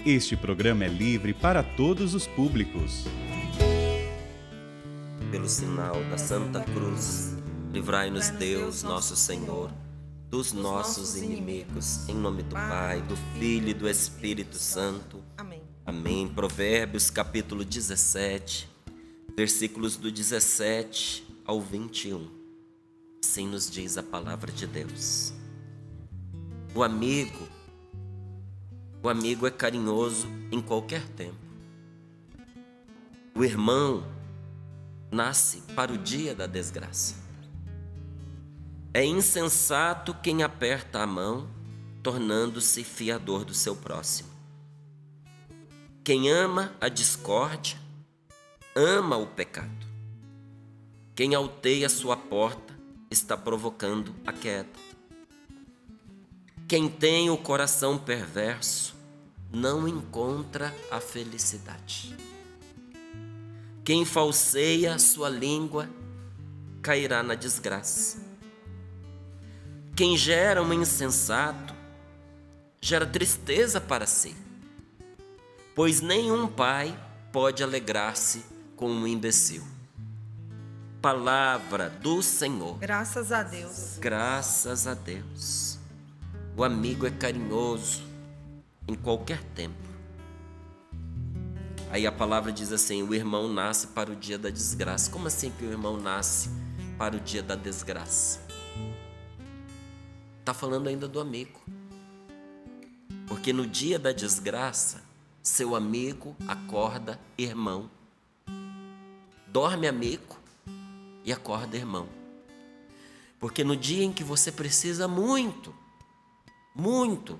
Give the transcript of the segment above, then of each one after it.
Este programa é livre para todos os públicos. Pelo sinal da Santa Cruz, livrai-nos Deus, nosso Senhor, dos nossos inimigos, em nome do Pai, do Filho e do Espírito Santo. Amém. Amém. Provérbios capítulo 17, versículos do 17 ao 21. Assim nos diz a palavra de Deus. O amigo é carinhoso em qualquer tempo. O irmão nasce para o dia da desgraça. É insensato quem aperta a mão, tornando-se fiador do seu próximo. Quem ama a discórdia, ama o pecado. Quem alteia sua porta, está provocando a queda. Quem tem o coração perverso, não encontra a felicidade. Quem falseia sua língua, cairá na desgraça. Quem gera um insensato, gera tristeza para si, pois nenhum pai pode alegrar-se com um imbecil. Palavra do Senhor. Graças a Deus. Graças a Deus. O amigo é carinhoso em qualquer tempo. Aí a palavra diz assim: o irmão nasce para o dia da desgraça. Como assim que o irmão nasce para o dia da desgraça? Está falando ainda do amigo. Porque no dia da desgraça, seu amigo acorda irmão. Dorme amigo e acorda irmão. Porque no dia em que você precisa muito,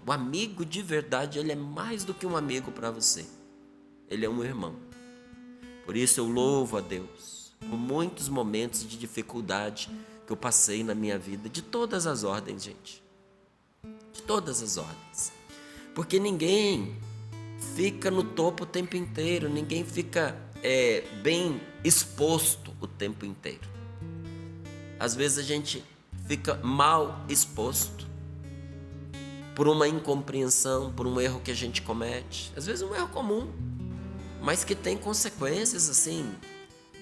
o amigo de verdade, ele é mais do que um amigo para você. Ele é um irmão. Por isso eu louvo a Deus por muitos momentos de dificuldade que eu passei na minha vida, de todas as ordens, gente. De todas as ordens. Porque ninguém fica no topo o tempo inteiro, ninguém fica bem exposto o tempo inteiro. Às vezes a gente fica mal exposto por uma incompreensão, por um erro que a gente comete. Às vezes um erro comum, mas que tem consequências assim,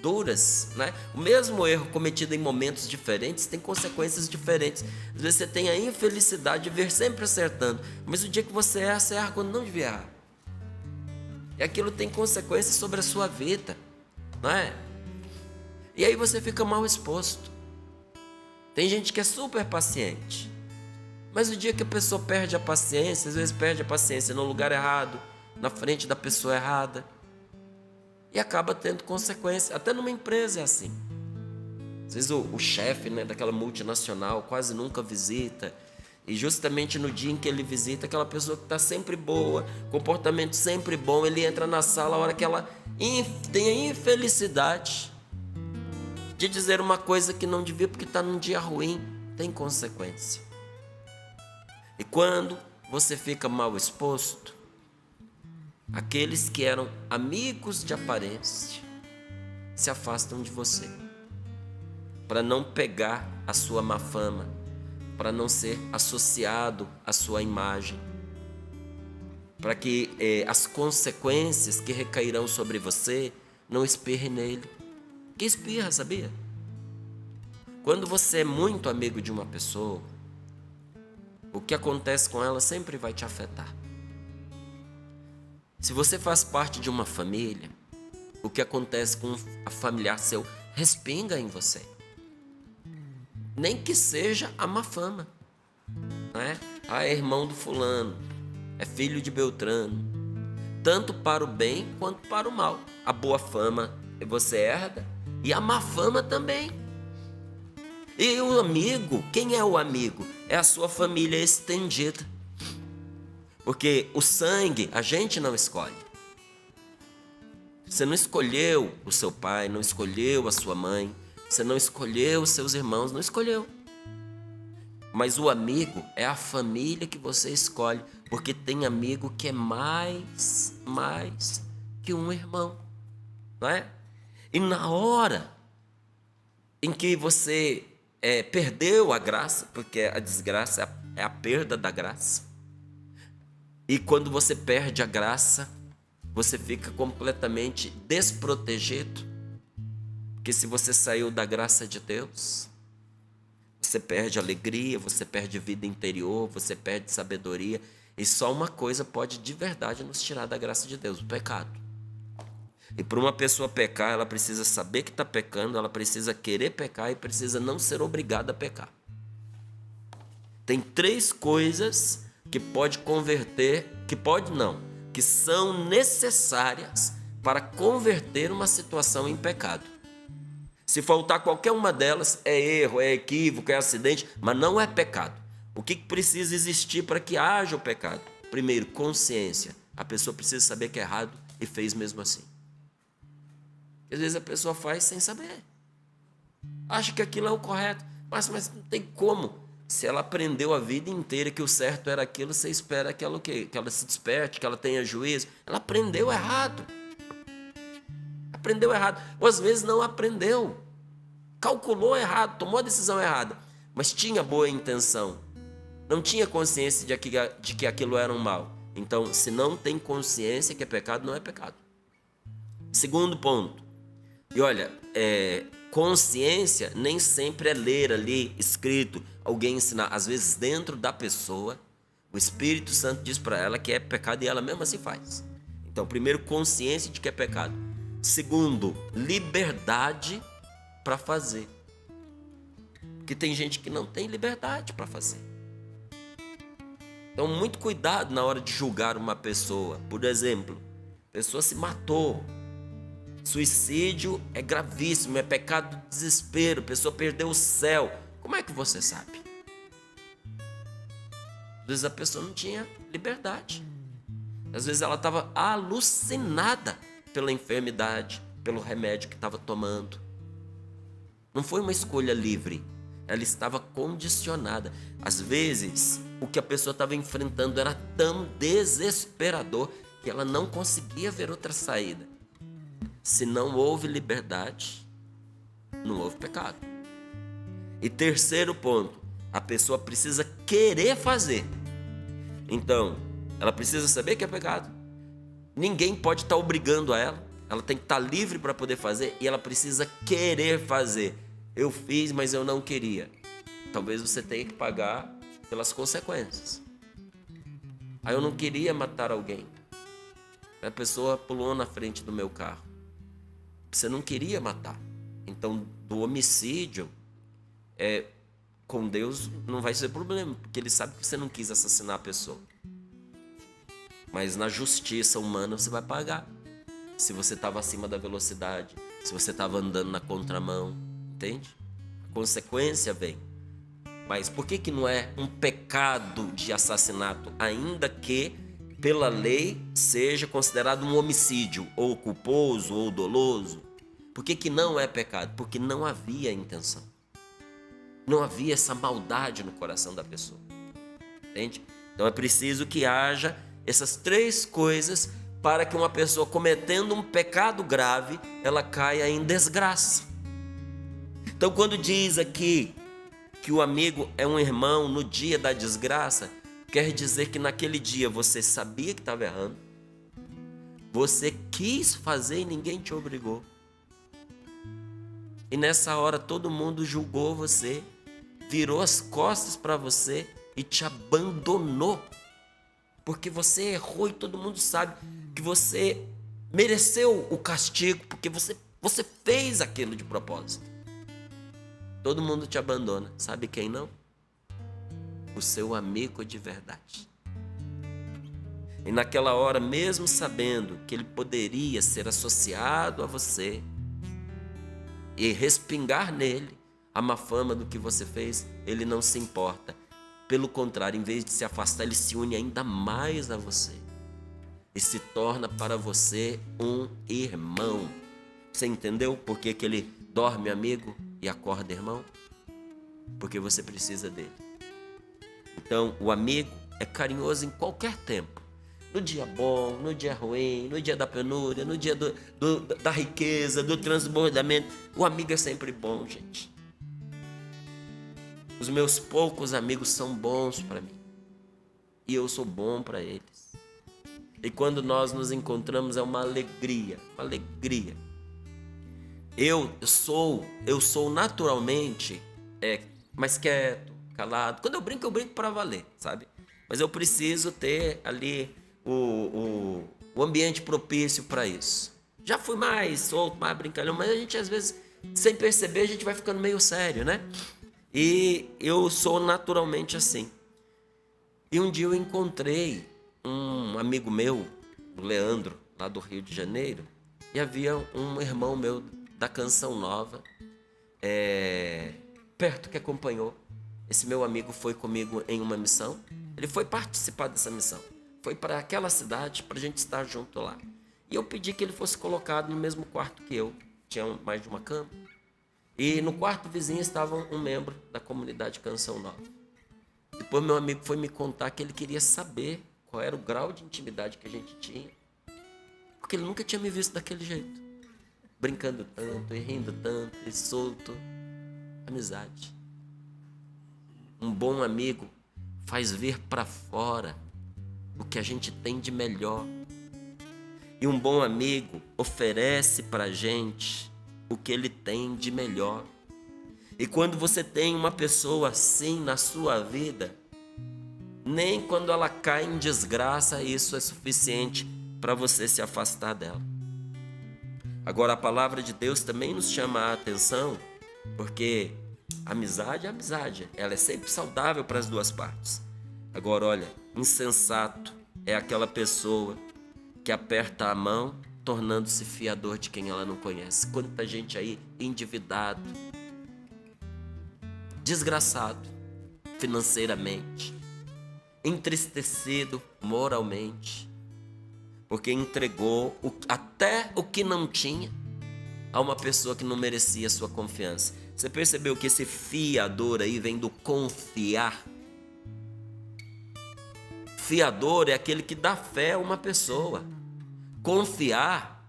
duras, né? O mesmo erro cometido em momentos diferentes tem consequências diferentes. Às vezes você tem a infelicidade de ver sempre acertando, mas o dia que você erra, você erra quando não devia errar. E aquilo tem consequências sobre a sua vida, não é? E aí você fica mal exposto. Tem gente que é super paciente, mas o dia que a pessoa perde a paciência, às vezes perde a paciência no lugar errado, na frente da pessoa errada, e acaba tendo consequência. Até numa empresa é assim. Às vezes o chefe, né, daquela multinacional quase nunca visita, e justamente no dia em que ele visita, aquela pessoa que está sempre boa, comportamento sempre bom, ele entra na sala, a hora que ela tem a infelicidade de dizer uma coisa que não devia porque está num dia ruim, tem consequência. E quando você fica mal exposto, aqueles que eram amigos de aparência se afastam de você, para não pegar a sua má fama, para não ser associado à sua imagem, para que as consequências que recairão sobre você não espirrem nele. Que espirra, sabia? Quando você é muito amigo de uma pessoa, o que acontece com ela sempre vai te afetar. Se você faz parte de uma família, o que acontece com a familiar seu respinga em você. Nem que seja a má fama, né? É irmão do fulano, é filho de Beltrano. Tanto para o bem quanto para o mal. A boa fama você herda e a má fama também. E o amigo, quem é o amigo? É a sua família estendida. Porque o sangue a gente não escolhe. Você não escolheu o seu pai, não escolheu a sua mãe, você não escolheu os seus irmãos, não escolheu. Mas o amigo é a família que você escolhe, porque tem amigo que é mais que um irmão, não é? E na hora em que você perdeu a graça, porque a desgraça é a perda da graça, E quando você perde a graça, você fica completamente desprotegido. Porque se você saiu da graça de Deus, você perde alegria, você perde vida interior, você perde sabedoria. E só uma coisa pode de verdade nos tirar da graça de Deus: o pecado. E para uma pessoa pecar, ela precisa saber que está pecando, ela precisa querer pecar e precisa não ser obrigada a pecar. Tem 3 coisas que pode converter, que são necessárias para converter uma situação em pecado. Se faltar qualquer uma delas, é erro, é equívoco, é acidente, mas não é pecado. O que precisa existir para que haja o pecado? Primeiro, consciência. A pessoa precisa saber que é errado e fez mesmo assim. Às vezes a pessoa faz sem saber. Acha que aquilo é o correto, mas não tem como. Se ela aprendeu a vida inteira que o certo era aquilo, você espera que ela, que ela se desperte, que ela tenha juízo. Ela aprendeu errado. Aprendeu errado. Ou às vezes não aprendeu. Calculou errado, tomou a decisão errada. Mas tinha boa intenção. Não tinha consciência de que aquilo era um mal. Então, se não tem consciência que é pecado, não é pecado. Segundo ponto. E olha, consciência nem sempre é ler ali, escrito, alguém ensinar. Às vezes dentro da pessoa, o Espírito Santo diz para ela que é pecado e ela mesma assim faz. Então, primeiro, consciência de que é pecado. Segundo, liberdade para fazer. Porque tem gente que não tem liberdade para fazer. Então, muito cuidado na hora de julgar uma pessoa. Por exemplo, a pessoa se matou. Suicídio é gravíssimo, é pecado do desespero, a pessoa perdeu o céu. Como é que você sabe? Às vezes a pessoa não tinha liberdade. Às vezes ela estava alucinada pela enfermidade, pelo remédio que estava tomando. Não foi uma escolha livre, ela estava condicionada. Às vezes o que a pessoa estava enfrentando era tão desesperador que ela não conseguia ver outra saída. Se não houve liberdade, não houve pecado. E terceiro ponto, a pessoa precisa querer fazer. Então, ela precisa saber que é pecado. Ninguém pode estar obrigando a ela. Ela tem que estar livre para poder fazer e ela precisa querer fazer. Eu fiz, mas eu não queria. Talvez você tenha que pagar pelas consequências. Aí eu não queria matar alguém. A pessoa pulou na frente do meu carro. Você não queria matar. Então, do homicídio, com Deus não vai ser problema, porque Ele sabe que você não quis assassinar a pessoa. Mas na justiça humana você vai pagar. Se você estava acima da velocidade, se você estava andando na contramão, entende? A consequência vem. Mas por que não é um pecado de assassinato, ainda que pela lei seja considerado um homicídio, ou culposo, ou doloso? Por que não é pecado? Porque não havia intenção. Não havia essa maldade no coração da pessoa. Entende? Então é preciso que haja essas 3 coisas para que uma pessoa cometendo um pecado grave, ela caia em desgraça. Então quando diz aqui que o amigo é um irmão no dia da desgraça, quer dizer que naquele dia você sabia que estava errando, você quis fazer e ninguém te obrigou. E nessa hora todo mundo julgou você, virou as costas para você e te abandonou. Porque você errou e todo mundo sabe que você mereceu o castigo, porque você fez aquilo de propósito. Todo mundo te abandona. Sabe quem não? O seu amigo de verdade. E naquela hora, mesmo sabendo que ele poderia ser associado a você e respingar nele a má fama do que você fez, ele não se importa. Pelo contrário, em vez de se afastar, ele se une ainda mais a você e se torna para você um irmão. Você entendeu por que ele dorme amigo e acorda irmão? Porque você precisa dele. Então, o amigo é carinhoso em qualquer tempo. No dia bom, no dia ruim, no dia da penúria, no dia da riqueza, do transbordamento. O amigo é sempre bom, gente. Os meus poucos amigos são bons para mim. E eu sou bom para eles. E quando nós nos encontramos é uma alegria, uma alegria. Eu sou naturalmente mais quieto, calado. Quando eu brinco para valer, sabe? Mas eu preciso ter ali o ambiente propício para isso. Já fui mais solto, mais brincalhão, mas a gente às vezes, sem perceber, a gente vai ficando meio sério, né? E eu sou naturalmente assim. E um dia eu encontrei um amigo meu, o Leandro, lá do Rio de Janeiro, e havia um irmão meu da Canção Nova, perto, que acompanhou. Esse meu amigo foi comigo em uma missão. Ele foi participar dessa missão. Foi para aquela cidade para a gente estar junto lá. E eu pedi que ele fosse colocado no mesmo quarto que eu. Tinha mais de uma cama. E no quarto vizinho estava um membro da comunidade Canção Nova. Depois meu amigo foi me contar que ele queria saber qual era o grau de intimidade que a gente tinha. Porque ele nunca tinha me visto daquele jeito. Brincando tanto, e rindo tanto, e solto. Amizade. Um bom amigo faz ver para fora o que a gente tem de melhor. E um bom amigo oferece para a gente o que ele tem de melhor. E quando você tem uma pessoa assim na sua vida, nem quando ela cai em desgraça isso é suficiente para você se afastar dela. Agora a palavra de Deus também nos chama a atenção, porque amizade é amizade, ela é sempre saudável para as duas partes. Agora olha, insensato é aquela pessoa que aperta a mão, tornando-se fiador de quem ela não conhece. Quanta gente aí endividado, desgraçado financeiramente, entristecido moralmente, porque entregou até o que não tinha a uma pessoa que não merecia sua confiança. Você percebeu que esse fiador aí vem do confiar? Fiador é aquele que dá fé a uma pessoa. Confiar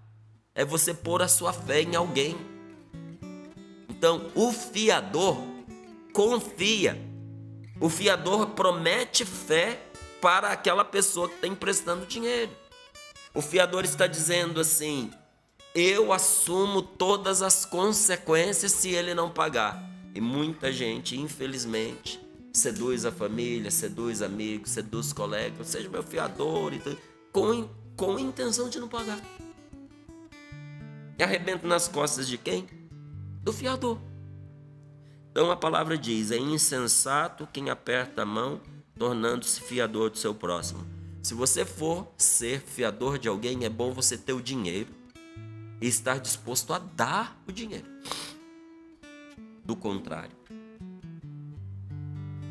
é você pôr a sua fé em alguém. Então, o fiador confia. O fiador promete fé para aquela pessoa que está emprestando dinheiro. O fiador está dizendo assim: eu assumo todas as consequências se ele não pagar. E muita gente, infelizmente, seduz a família, seduz amigos, seduz colegas, seja meu fiador, com a intenção de não pagar. E arrebenta nas costas de quem? Do fiador. Então a palavra diz: é insensato quem aperta a mão, tornando-se fiador do seu próximo. Se você for ser fiador de alguém, é bom você ter o dinheiro e estar disposto a dar o dinheiro. Do contrário.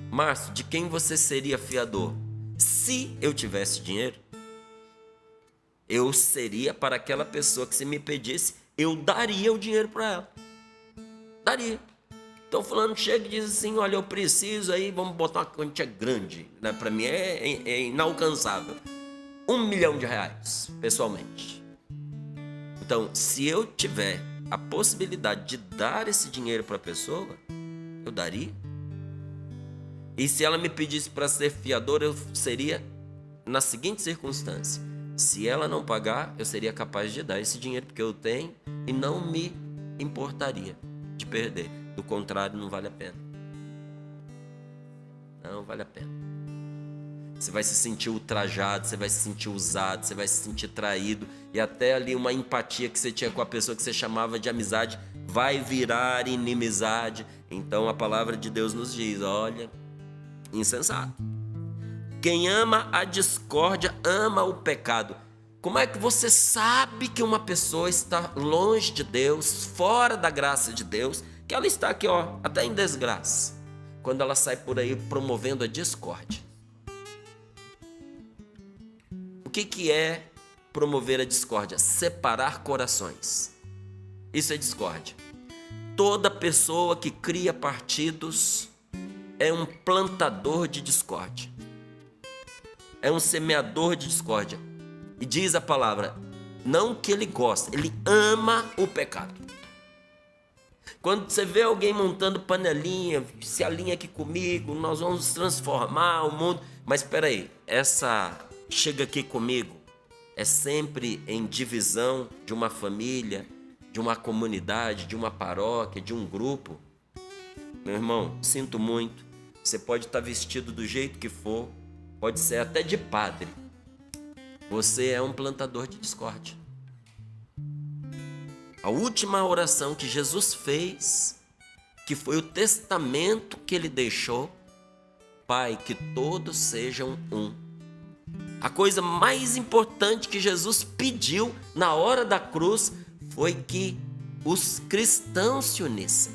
Márcio, de quem você seria fiador? Se eu tivesse dinheiro, eu seria para aquela pessoa que se me pedisse, eu daria o dinheiro para ela. Daria. Então fulano chega e diz assim: olha, eu preciso aí, vamos botar uma quantia grande, né? Para mim é inalcançável. R$1 milhão, pessoalmente. Então, se eu tiver a possibilidade de dar esse dinheiro para a pessoa, eu daria. E se ela me pedisse para ser fiador, eu seria na seguinte circunstância: se ela não pagar, eu seria capaz de dar esse dinheiro porque eu tenho e não me importaria de perder. Do contrário, não vale a pena. Não vale a pena. Você vai se sentir ultrajado, você vai se sentir usado, você vai se sentir traído, e até ali uma empatia que você tinha com a pessoa que você chamava de amizade vai virar inimizade. Então a palavra de Deus nos diz: olha, insensato. Quem ama a discórdia ama o pecado. Como é que você sabe que uma pessoa está longe de Deus, fora da graça de Deus, que ela está aqui, ó, até em desgraça, quando ela sai por aí promovendo a discórdia? O que é promover a discórdia? Separar corações. Isso é discórdia. Toda pessoa que cria partidos é um plantador de discórdia. É um semeador de discórdia. E diz a palavra, não que ele gosta, ele ama o pecado. Quando você vê alguém montando panelinha, se alinha aqui comigo, nós vamos transformar o mundo. Mas espera aí, essa chega aqui comigo, é sempre em divisão de uma família, de uma comunidade, de uma paróquia, de um grupo, meu irmão, sinto muito, você pode estar vestido do jeito que for, pode ser até de padre, você é um plantador de discórdia. A última oração que Jesus fez, que foi o testamento que ele deixou, Pai, que todos sejam um. A coisa mais importante que Jesus pediu na hora da cruz foi que os cristãos se unissem.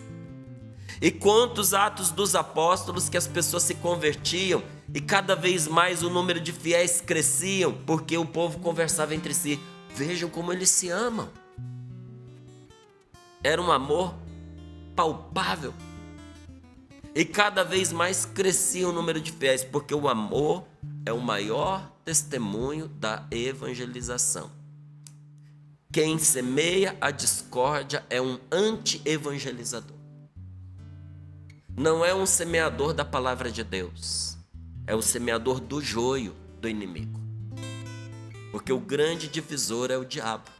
E quantos atos dos apóstolos que as pessoas se convertiam e cada vez mais o número de fiéis cresciam, porque o povo conversava entre si. Vejam como eles se amam. Era um amor palpável. E cada vez mais crescia o número de fiéis, porque o amor é o maior testemunho da evangelização. Quem semeia a discórdia é um anti-evangelizador. Não é um semeador da palavra de Deus, é o semeador do joio do inimigo. Porque o grande divisor é o diabo.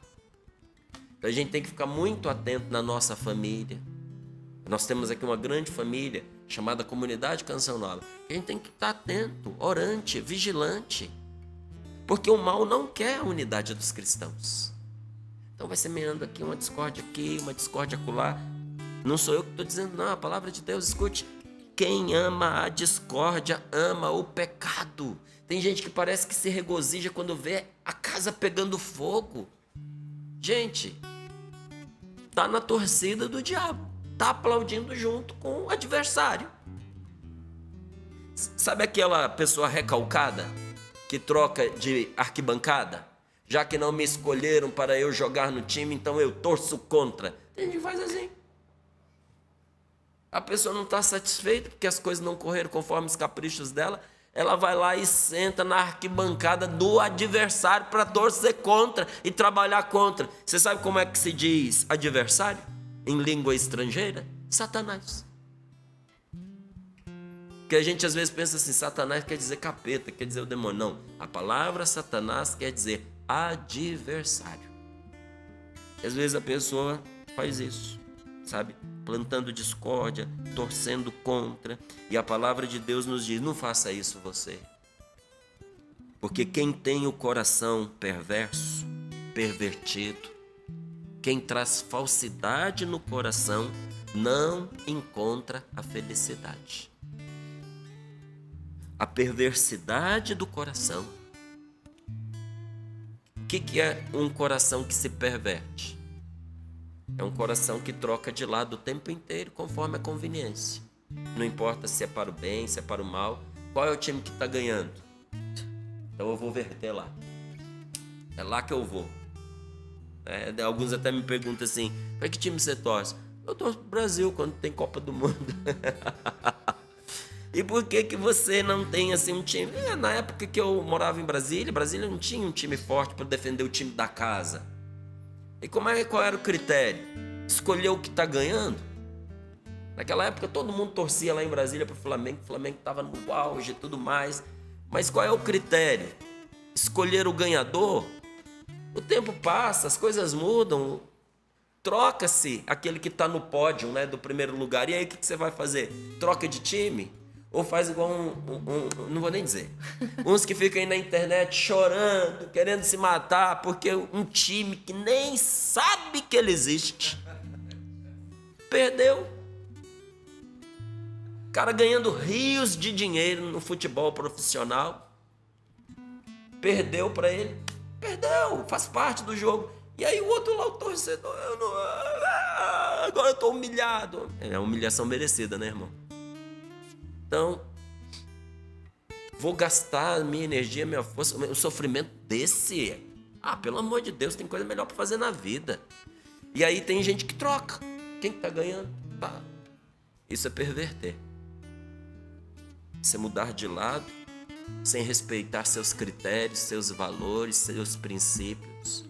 Então a gente tem que ficar muito atento na nossa família. Nós temos aqui uma grande família chamada Comunidade Canção Nova. A gente tem que estar atento, orante, vigilante. Porque o mal não quer a unidade dos cristãos. Então vai semeando aqui, uma discórdia acolá. Não sou eu que estou dizendo, não. A palavra de Deus, escute. Quem ama a discórdia, ama o pecado. Tem gente que parece que se regozija quando vê a casa pegando fogo. Gente, está na torcida do diabo. Está aplaudindo junto com o adversário. Sabe aquela pessoa recalcada que troca de arquibancada? Já que não me escolheram para eu jogar no time, então eu torço contra. Tem gente que faz assim. A pessoa não está satisfeita porque as coisas não correram conforme os caprichos dela. Ela vai lá e senta na arquibancada do adversário para torcer contra e trabalhar contra. Você sabe como é que se diz adversário em língua estrangeira? Satanás. Porque a gente às vezes pensa assim, Satanás quer dizer capeta, quer dizer o demônio. Não, a palavra Satanás quer dizer adversário. E às vezes a pessoa faz isso, sabe? Plantando discórdia, torcendo contra. E a palavra de Deus nos diz, não faça isso você. Porque quem tem o coração perverso, pervertido, quem traz falsidade no coração, não encontra a felicidade. A perversidade do coração. O que é um coração que se perverte? É um coração que troca de lado o tempo inteiro, conforme a conveniência. Não importa se é para o bem, se é para o mal. Qual é o time que está ganhando? Então eu vou verter lá. É lá que eu vou. Alguns até me perguntam assim, para que time você torce? Eu torço para o Brasil quando tem Copa do Mundo. E por que você não tem assim um time? Na época que eu morava em Brasília não tinha um time forte para defender o time da casa. E qual era o critério? Escolher o que está ganhando? Naquela época todo mundo torcia lá em Brasília para o Flamengo estava no auge e tudo mais. Mas qual é o critério? Escolher o ganhador? O tempo passa, as coisas mudam, troca-se aquele que está no pódio, né, do primeiro lugar. E aí o que você vai fazer? Troca de time? Ou faz igual não vou nem dizer, uns que ficam aí na internet chorando, querendo se matar, porque um time que nem sabe que ele existe, perdeu. O cara ganhando rios de dinheiro no futebol profissional, perdeu para ele, perdeu, faz parte do jogo. E aí o outro lá, o torcedor, agora eu estou humilhado. É uma humilhação merecida, né, irmão? Então, vou gastar minha energia, minha força, o sofrimento desse. Pelo amor de Deus, tem coisa melhor para fazer na vida. E aí tem gente que troca. Quem que tá ganhando? Isso é perverter. Você mudar de lado, sem respeitar seus critérios, seus valores, seus princípios.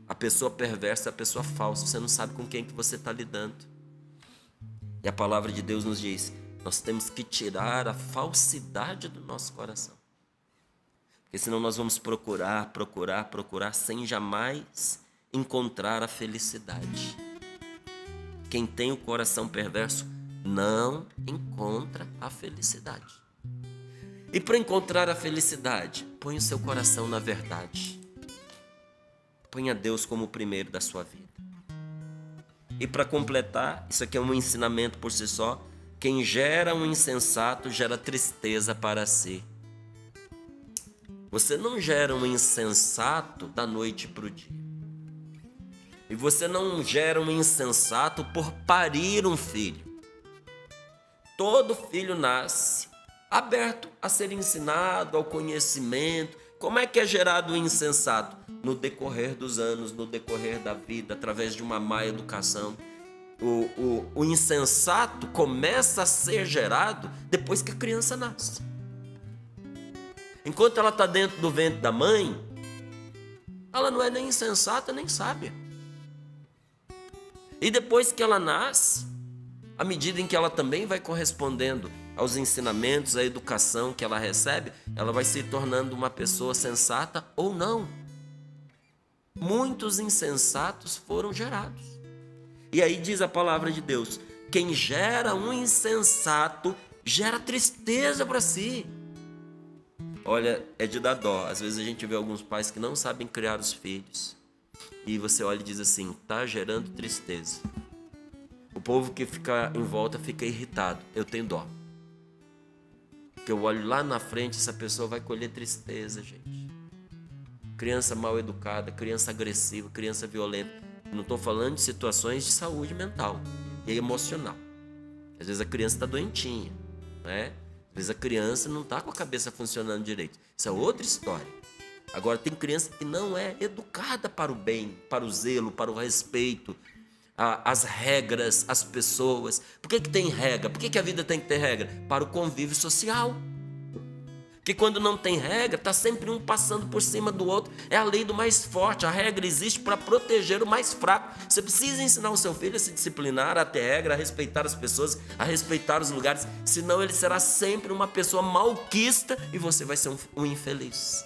A pessoa perversa é a pessoa falsa. Você não sabe com quem que você está lidando. E a palavra de Deus nos diz, nós temos que tirar a falsidade do nosso coração. Porque senão nós vamos procurar sem jamais encontrar a felicidade. Quem tem o coração perverso não encontra a felicidade. E para encontrar a felicidade, põe o seu coração na verdade. Ponha Deus como o primeiro da sua vida. E para completar, isso aqui é um ensinamento por si só. Quem gera um insensato gera tristeza para si. Você não gera um insensato da noite para o dia. E você não gera um insensato por parir um filho. Todo filho nasce aberto a ser ensinado, ao conhecimento. Como é que é gerado o insensato? No decorrer dos anos, no decorrer da vida, através de uma má educação. O insensato começa a ser gerado depois que a criança nasce. Enquanto ela está dentro do ventre da mãe, ela não é nem insensata nem sábia. E depois que ela nasce, à medida em que ela também vai correspondendo aos ensinamentos, à educação que ela recebe, ela vai se tornando uma pessoa sensata ou não. Muitos insensatos foram gerados. E aí diz a palavra de Deus: quem gera um insensato gera tristeza para si. Olha, é de dar dó. Às vezes a gente vê alguns pais que não sabem criar os filhos. E você olha e diz assim: está gerando tristeza. O povo que fica em volta fica irritado. Eu tenho dó. Porque eu olho lá na frente, essa pessoa vai colher tristeza, gente. Criança mal educada, criança agressiva, criança violenta. Não estou falando de situações de saúde mental e emocional. Às vezes a criança está doentinha, né? Às vezes a criança não está com a cabeça funcionando direito. Isso é outra história. Agora, tem criança que não é educada para o bem, para o zelo, para o respeito, as regras, as pessoas. Por que tem regra? Por que a vida tem que ter regra? Para o convívio social. Porque quando não tem regra, está sempre um passando por cima do outro. É a lei do mais forte. A regra existe para proteger o mais fraco. Você precisa ensinar o seu filho a se disciplinar, a ter regra, a respeitar as pessoas, a respeitar os lugares. Senão ele será sempre uma pessoa malquista e você vai ser um infeliz.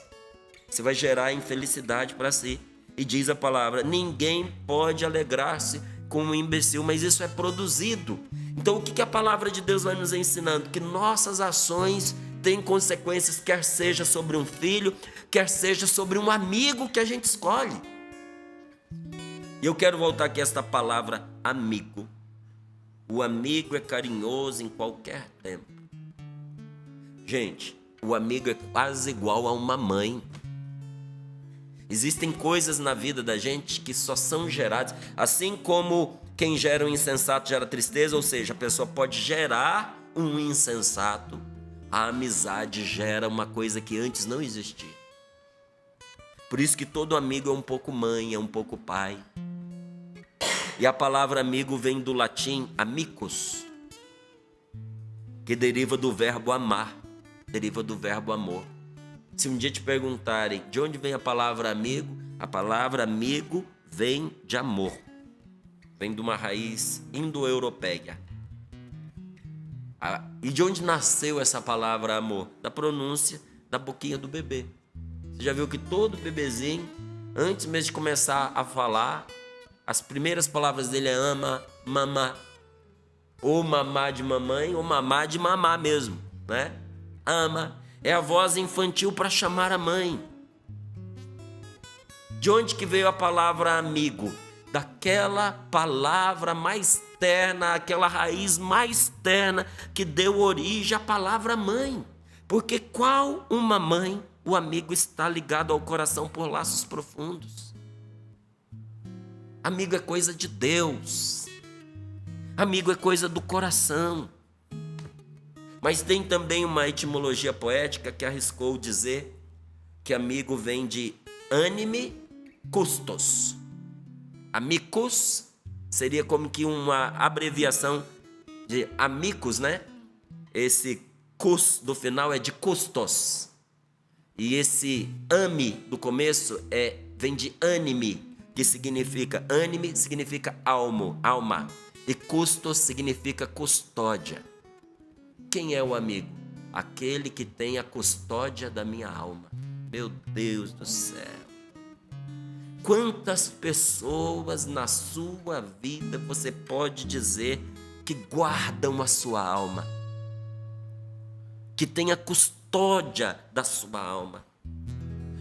Você vai gerar infelicidade para si. E diz a palavra: ninguém pode alegrar-se com um imbecil, mas isso é produzido. Então o que a palavra de Deus vai nos ensinando? Que nossas ações têm consequências, quer seja sobre um filho, quer seja sobre um amigo que a gente escolhe. E eu quero voltar aqui a esta palavra amigo. O amigo é carinhoso em qualquer tempo. Gente, o amigo é quase igual a uma mãe. Existem coisas na vida da gente que só são geradas, assim como quem gera um insensato gera tristeza, ou seja, a pessoa pode gerar um insensato. A amizade gera uma coisa que antes não existia. Por isso que todo amigo é um pouco mãe, é um pouco pai. E a palavra amigo vem do latim amicus, que deriva do verbo amar, deriva do verbo amor. Se um dia te perguntarem de onde vem a palavra amigo vem de amor. Vem de uma raiz indo-europeia. E de onde nasceu essa palavra amor? Da pronúncia da boquinha do bebê. Você já viu que todo bebezinho, antes mesmo de começar a falar, as primeiras palavras dele é ama, mamá. Ou mamá de mamãe, ou mamá de mamá mesmo, né? Ama. É a voz infantil para chamar a mãe. De onde que veio a palavra amigo? Daquela palavra mais terna, aquela raiz mais terna que deu origem à palavra mãe. Porque qual uma mãe, o amigo está ligado ao coração por laços profundos. Amigo é coisa de Deus. Amigo é coisa do coração. Mas tem também uma etimologia poética que arriscou dizer que amigo vem de anime custos. Amicus seria como que uma abreviação de amicus, né? Esse cus do final é de custos. E esse ami do começo vem de anime, que significa alma. E custos significa custódia. Quem é o amigo? Aquele que tem a custódia da minha alma. Meu Deus do céu. Quantas pessoas na sua vida você pode dizer que guardam a sua alma, que tem a custódia da sua alma?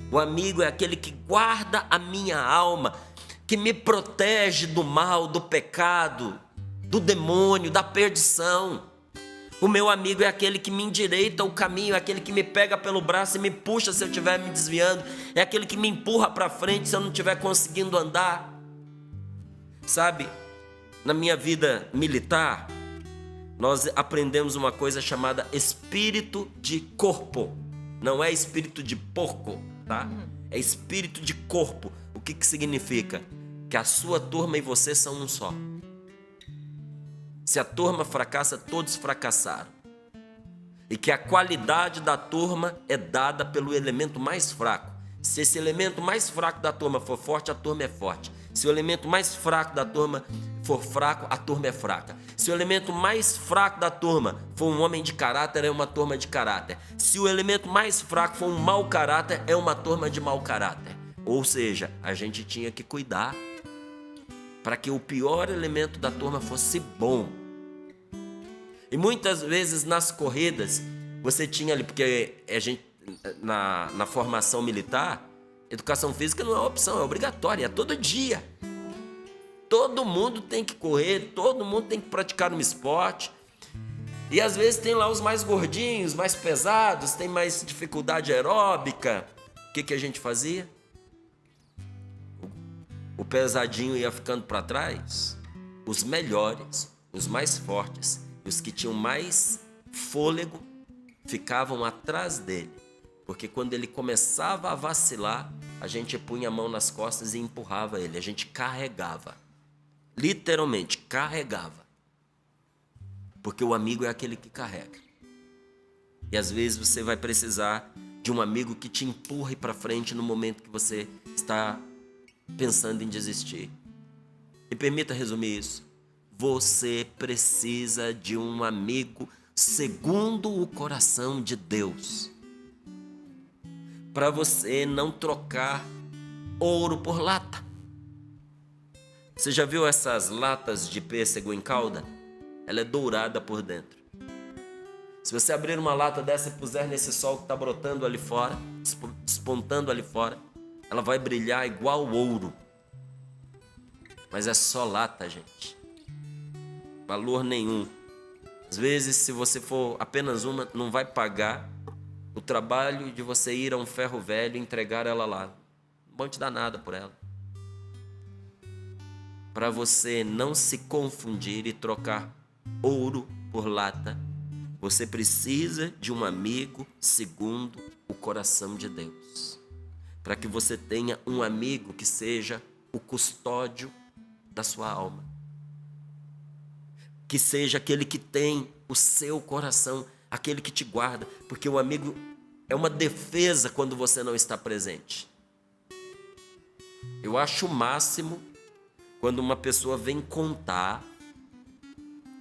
O amigo é aquele que guarda a minha alma, que me protege do mal, do pecado, do demônio, da perdição. O meu amigo é aquele que me endireita o caminho, é aquele que me pega pelo braço e me puxa se eu estiver me desviando, é aquele que me empurra para frente se eu não estiver conseguindo andar. Sabe, na minha vida militar, nós aprendemos uma coisa chamada espírito de corpo. Não é espírito de porco, tá? É espírito de corpo. O que significa? Que a sua turma e você são um só. Se a turma fracassa, todos fracassaram. E que a qualidade da turma é dada pelo elemento mais fraco. Se esse elemento mais fraco da turma for forte, a turma é forte. Se o elemento mais fraco da turma for fraco, a turma é fraca. Se o elemento mais fraco da turma for um homem de caráter, é uma turma de caráter. Se o elemento mais fraco for um mau caráter, é uma turma de mau caráter. Ou seja, a gente tinha que cuidar para que o pior elemento da turma fosse bom. E muitas vezes nas corridas, você tinha ali, porque a gente, na formação militar, educação física não é opção, é obrigatória, é todo dia. Todo mundo tem que correr, todo mundo tem que praticar um esporte. E às vezes tem lá os mais gordinhos, mais pesados, tem mais dificuldade aeróbica. O que a gente fazia? O pesadinho ia ficando para trás, os melhores, os mais fortes, os que tinham mais fôlego ficavam atrás dele, porque quando ele começava a vacilar, a gente punha a mão nas costas e empurrava ele, a gente carregava, literalmente carregava, porque o amigo é aquele que carrega. E às vezes você vai precisar de um amigo que te empurre para frente no momento que você está pensando em desistir. E permita resumir isso. Você precisa de um amigo segundo o coração de Deus, para você não trocar ouro por lata. Você já viu essas latas de pêssego em calda? Ela é dourada por dentro. Se você abrir uma lata dessa e puser nesse sol que está brotando ali fora, despontando ali fora, ela vai brilhar igual ouro. Mas é só lata, gente. Valor nenhum. Às vezes, se você for apenas uma, não vai pagar o trabalho de você ir a um ferro velho e entregar ela lá. Não vão te dar nada por ela. Para você não se confundir e trocar ouro por lata, você precisa de um amigo segundo o coração de Deus. Para que você tenha um amigo que seja o custódio da sua alma. Que seja aquele que tem o seu coração, aquele que te guarda. Porque o amigo é uma defesa quando você não está presente. Eu acho o máximo quando uma pessoa vem contar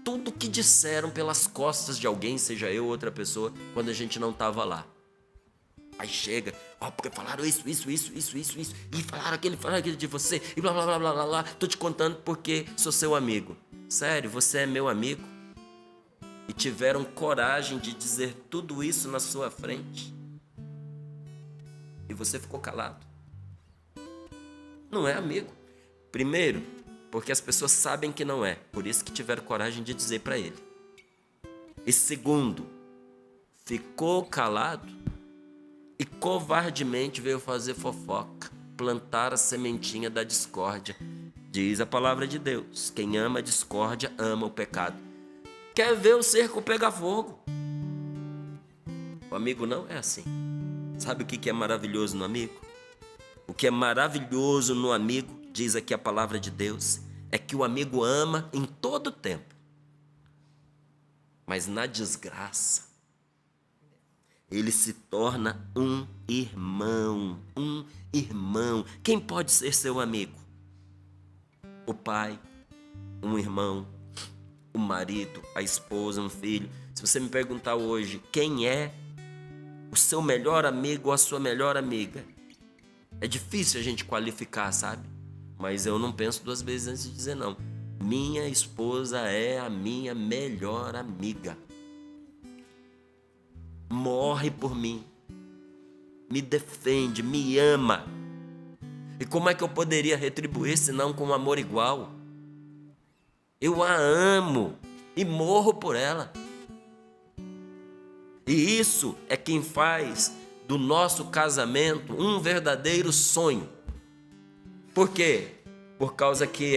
tudo que disseram pelas costas de alguém, seja eu ou outra pessoa, quando a gente não estava lá. Aí chega, porque falaram isso, e falaram aquele de você, e blá, blá, blá, blá, blá, blá, tô te contando porque sou seu amigo. Sério, você é meu amigo? E tiveram coragem de dizer tudo isso na sua frente? E você ficou calado? Não é amigo. Primeiro, porque as pessoas sabem que não é, por isso que tiveram coragem de dizer para ele. E segundo, ficou calado e covardemente veio fazer fofoca, plantar a sementinha da discórdia. Diz a palavra de Deus: quem ama a discórdia ama o pecado. Quer ver o cerco pegar fogo? O amigo não é assim. Sabe o que é maravilhoso no amigo? O que é maravilhoso no amigo, diz aqui a palavra de Deus, é que o amigo ama em todo tempo. Mas na desgraça, ele se torna um irmão. Um irmão. Quem pode ser seu amigo? O pai, um irmão, o marido, a esposa, um filho. Se você me perguntar hoje quem é o o seu melhor amigo ou a sua melhor amiga. É difícil a gente qualificar, sabe? Mas eu não penso duas vezes antes de dizer não. Minha esposa é a minha melhor amiga. Morre por mim. Me defende, me ama. E como é que eu poderia retribuir senão com um amor igual? Eu a amo e morro por ela. E isso é quem faz do nosso casamento um verdadeiro sonho. Por quê? Por causa que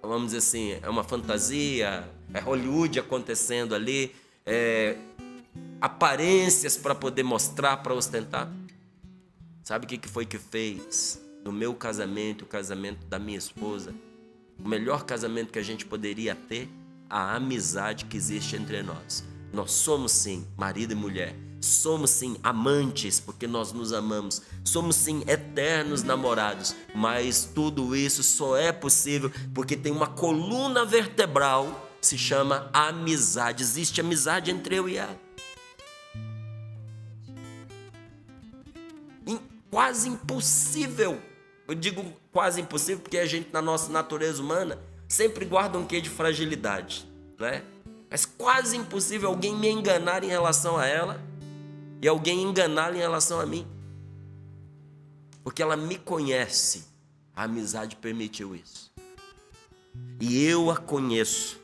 vamos dizer assim, é uma fantasia, é Hollywood acontecendo ali, aparências para poder mostrar, para ostentar. Sabe o que foi que fez do meu casamento, o casamento da minha esposa, o melhor casamento que a gente poderia ter? A amizade que existe entre nós. Nós somos sim marido e mulher, somos sim amantes porque nós nos amamos, somos sim eternos namorados, mas tudo isso só é possível porque tem uma coluna vertebral, se chama amizade. Existe amizade entre eu e ela. Quase impossível. Eu digo quase impossível porque a gente, na nossa natureza humana, sempre guarda um quê de fragilidade, né? Mas quase impossível alguém me enganar em relação a ela e alguém enganá-la em relação a mim. Porque ela me conhece. A amizade permitiu isso. E eu a conheço.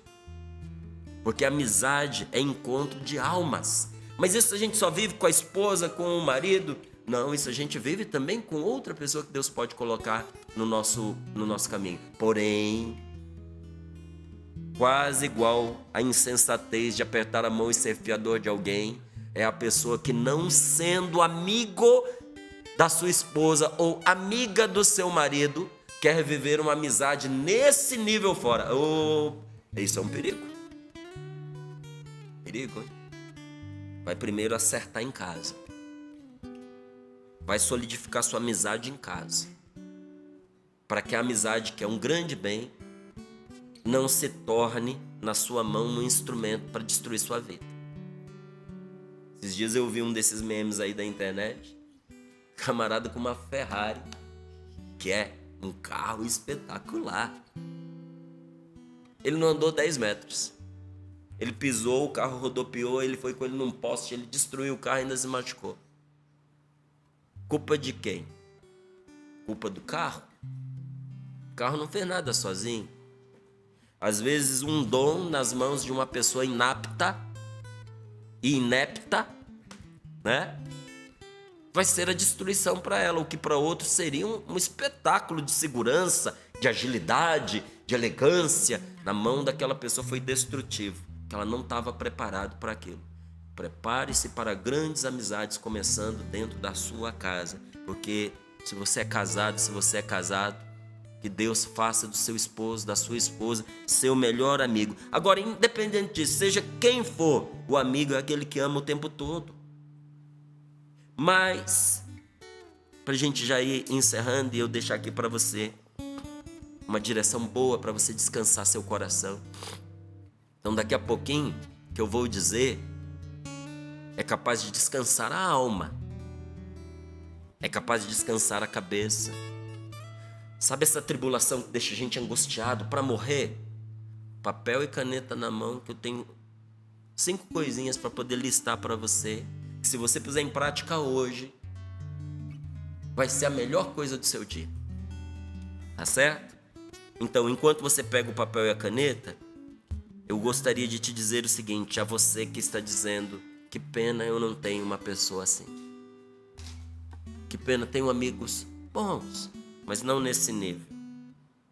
Porque a amizade é encontro de almas. Mas isso a gente só vive com a esposa, com o marido? Não, isso a gente vive também com outra pessoa que Deus pode colocar no nosso caminho. Porém, quase igual à insensatez de apertar a mão e ser fiador de alguém, é a pessoa que, não sendo amigo da sua esposa ou amiga do seu marido, quer viver uma amizade nesse nível fora. Isso é um perigo. Perigo, hein? Vai primeiro acertar em casa. Vai solidificar sua amizade em casa. Para que a amizade, que é um grande bem, não se torne na sua mão um instrumento para destruir sua vida. Esses dias eu vi um desses memes aí da internet. Camarada com uma Ferrari, que é um carro espetacular. Ele não andou 10 metros. Ele pisou, o carro rodopiou, ele foi com ele num poste, ele destruiu o carro e ainda se machucou. Culpa de quem? Culpa do carro? O carro não fez nada sozinho. Às vezes um dom nas mãos de uma pessoa inapta e inepta, né? Vai ser a destruição para ela, o que para outros seria um espetáculo de segurança, de agilidade, de elegância. Na mão daquela pessoa foi destrutivo, que ela não estava preparada para aquilo. Prepare-se para grandes amizades começando dentro da sua casa, porque se você é casado, que Deus faça do seu esposo, da sua esposa, seu melhor amigo. Agora, independente disso, seja quem for, o amigo é aquele que ama o tempo todo. Mas, para a gente já ir encerrando e eu deixar aqui para você uma direção boa para você descansar seu coração. Então, daqui a pouquinho, que eu vou dizer, é capaz de descansar a alma, é capaz de descansar a cabeça. Sabe essa tribulação que deixa a gente angustiado para morrer? Papel e caneta na mão, que eu tenho 5 coisinhas para poder listar para você. Que se você puser em prática hoje, vai ser a melhor coisa do seu dia. Tá certo? Então, enquanto você pega o papel e a caneta, eu gostaria de te dizer o seguinte, a você que está dizendo: que pena eu não tenho uma pessoa assim. Que pena, tenho amigos bons, mas não nesse nível.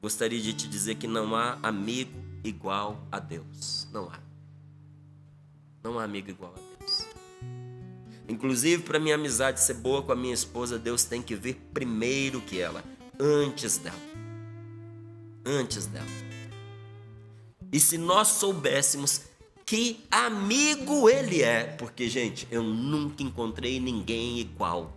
Gostaria de te dizer que não há amigo igual a Deus. Não há. Não há amigo igual a Deus. Inclusive, para minha amizade ser boa com a minha esposa, Deus tem que vir primeiro que ela, antes dela. Antes dela. E se nós soubéssemos que amigo ele é, porque, gente, eu nunca encontrei ninguém igual.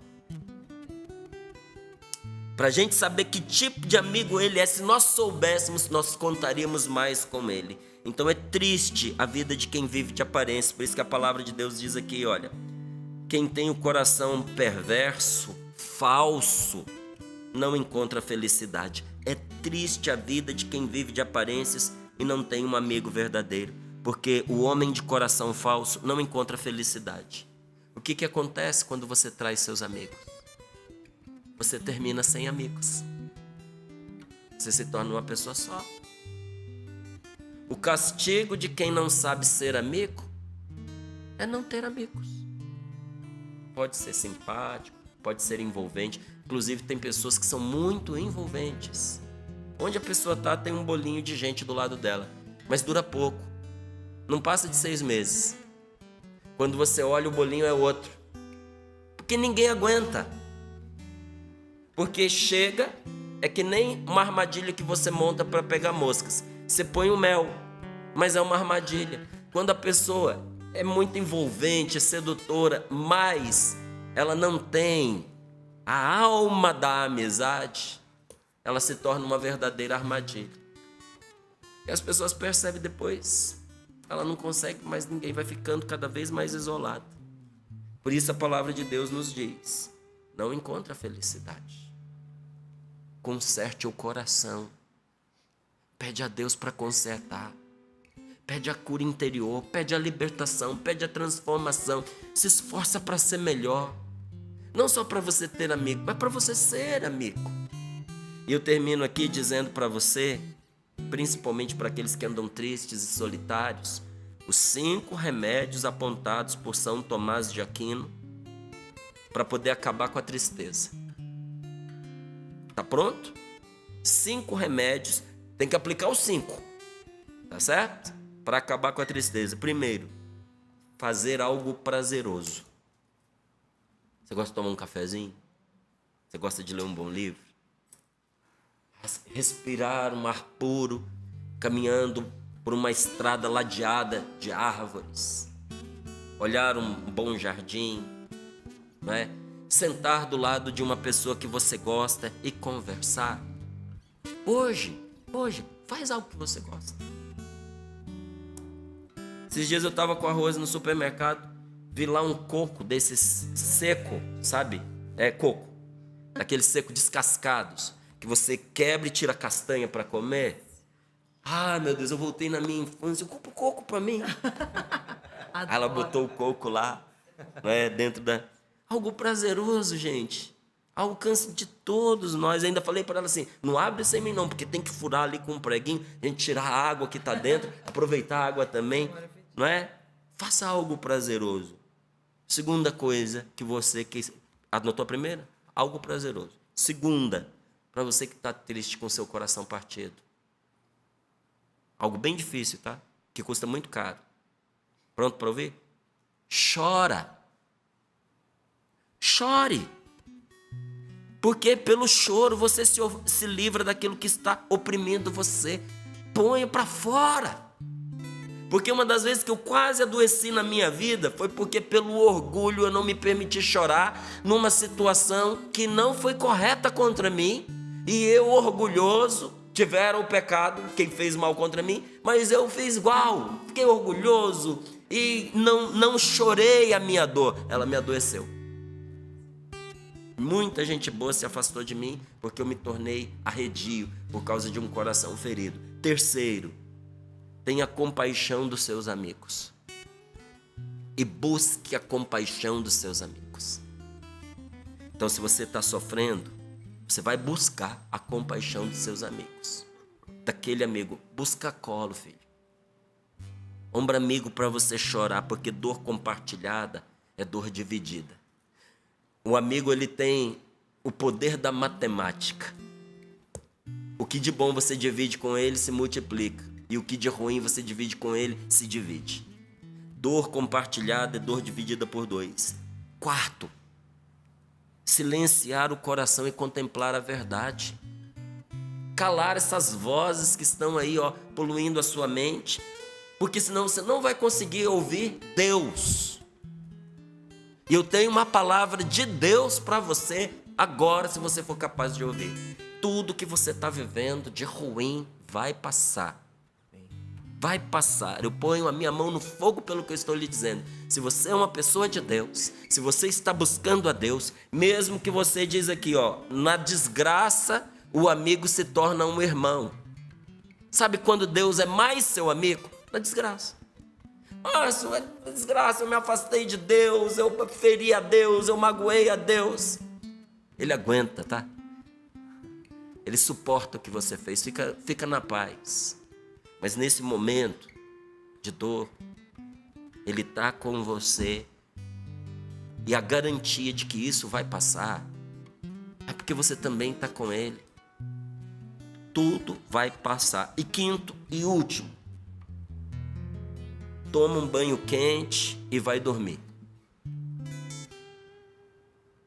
Para a gente saber que tipo de amigo ele é, se nós soubéssemos, nós contaríamos mais com ele. Então é triste a vida de quem vive de aparência. Por isso que a palavra de Deus diz aqui, olha, quem tem o coração perverso, falso, não encontra felicidade. É triste a vida de quem vive de aparências e não tem um amigo verdadeiro, porque o homem de coração falso não encontra felicidade. O que acontece quando você traz seus amigos? Você termina sem amigos. Você se torna uma pessoa só. O castigo de quem não sabe ser amigo é não ter amigos. Pode ser simpático, pode ser envolvente. Inclusive tem pessoas que são muito envolventes. Onde a pessoa está, tem um bolinho de gente do lado dela, mas dura pouco. Não passa de 6 meses. Quando você olha, o bolinho é outro. Porque ninguém aguenta. Porque chega, é que nem uma armadilha que você monta para pegar moscas. Você põe o mel, mas é uma armadilha. Quando a pessoa é muito envolvente, é sedutora, mas ela não tem a alma da amizade, ela se torna uma verdadeira armadilha. E as pessoas percebem depois. Ela não consegue mais ninguém, vai ficando cada vez mais isolada. Por isso a palavra de Deus nos diz: não encontra felicidade. Conserte o coração. Pede a Deus para consertar. Pede a cura interior, pede a libertação, pede a transformação. Se esforça para ser melhor. Não só para você ter amigo, mas para você ser amigo. E eu termino aqui dizendo para você, principalmente para aqueles que andam tristes e solitários, os 5 remédios apontados por São Tomás de Aquino para poder acabar com a tristeza. Tá pronto? 5 remédios, tem que aplicar os 5, tá certo? Para acabar com a tristeza. Primeiro, fazer algo prazeroso. Você gosta de tomar um cafezinho? Você gosta de ler um bom livro? Respirar um ar puro, caminhando por uma estrada ladeada de árvores. Olhar um bom jardim, não é? Sentar do lado de uma pessoa que você gosta e conversar. Hoje, faz algo que você gosta. Esses dias eu estava com arroz no supermercado, vi lá um coco desses seco, sabe? É coco, daqueles secos descascados, que você quebra e tira a castanha para comer. Ah, meu Deus, eu voltei na minha infância, compra o coco para mim. Aí ela botou o coco lá, né, dentro da... Algo prazeroso, gente, ao alcance de todos nós. Ainda falei para ela assim, não abre sem mim não, porque tem que furar ali com um preguinho, a gente tirar a água que está dentro, aproveitar a água também, não é? Faça algo prazeroso. Segunda coisa que você... Anotou a primeira? Algo prazeroso. Segunda, para você que está triste com seu coração partido. Algo bem difícil, tá? Que custa muito caro. Pronto para ouvir? Chora. Chore. Porque pelo choro você se livra daquilo que está oprimindo você. Ponha para fora. Porque uma das vezes que eu quase adoeci na minha vida foi porque pelo orgulho eu não me permiti chorar numa situação que não foi correta contra mim. E eu, orgulhoso, tiveram o pecado, quem fez mal contra mim, mas eu fiz igual. Fiquei orgulhoso e não chorei a minha dor. Ela me adoeceu. Muita gente boa se afastou de mim porque eu me tornei arredio por causa de um coração ferido. Terceiro, tenha compaixão dos seus amigos. E busque a compaixão dos seus amigos. Então, se você está sofrendo, você vai buscar a compaixão dos seus amigos. Daquele amigo, busca colo, filho. Ombro amigo para você chorar, porque dor compartilhada é dor dividida. O amigo, ele tem o poder da matemática. O que de bom você divide com ele se multiplica. E o que de ruim você divide com ele se divide. Dor compartilhada é dor dividida por 2. Quarto, silenciar o coração e contemplar a verdade. Calar essas vozes que estão aí, poluindo a sua mente. Porque senão você não vai conseguir ouvir Deus. E eu tenho uma palavra de Deus para você agora, se você for capaz de ouvir. Tudo que você está vivendo de ruim vai passar. vai passar. Eu ponho a minha mão no fogo pelo que eu estou lhe dizendo. Se você é uma pessoa de Deus, se você está buscando a Deus, mesmo que você diz aqui, na desgraça, o amigo se torna um irmão. Sabe quando Deus é mais seu amigo? Na desgraça. Isso é desgraça, eu me afastei de Deus, eu feri a Deus, eu magoei a Deus. Ele aguenta, tá? Ele suporta o que você fez, fica na paz. Mas nesse momento de dor, Ele está com você. E a garantia de que isso vai passar é porque você também está com Ele. Tudo vai passar. E quinto e último, toma um banho quente e vai dormir.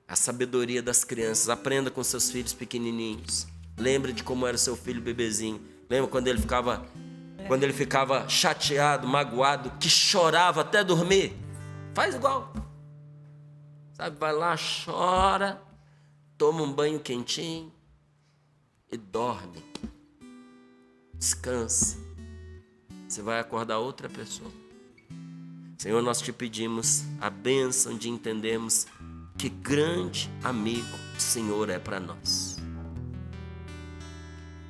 A sabedoria das crianças. Aprenda com seus filhos pequenininhos. Lembre de como era seu filho bebezinho. Lembra quando ele ficava chateado, magoado, que chorava até dormir? Faz igual. Sabe, vai lá, chora, toma um banho quentinho e dorme. Descansa. Você vai acordar outra pessoa. Senhor, nós te pedimos a bênção de entendermos que grande amigo o Senhor é para nós.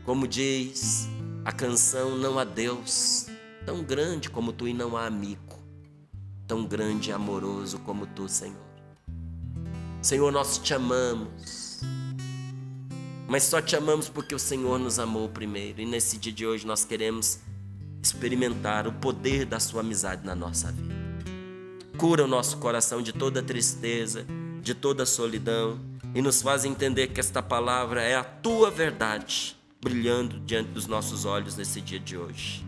Como diz a canção, não há Deus tão grande como tu e não há amigo tão grande e amoroso como tu, Senhor. Senhor, nós te amamos, mas só te amamos porque o Senhor nos amou primeiro. E nesse dia de hoje nós queremos experimentar o poder da sua amizade na nossa vida. Cura o nosso coração de toda tristeza, de toda solidão, e nos faz entender que esta palavra é a tua verdade, brilhando diante dos nossos olhos nesse dia de hoje.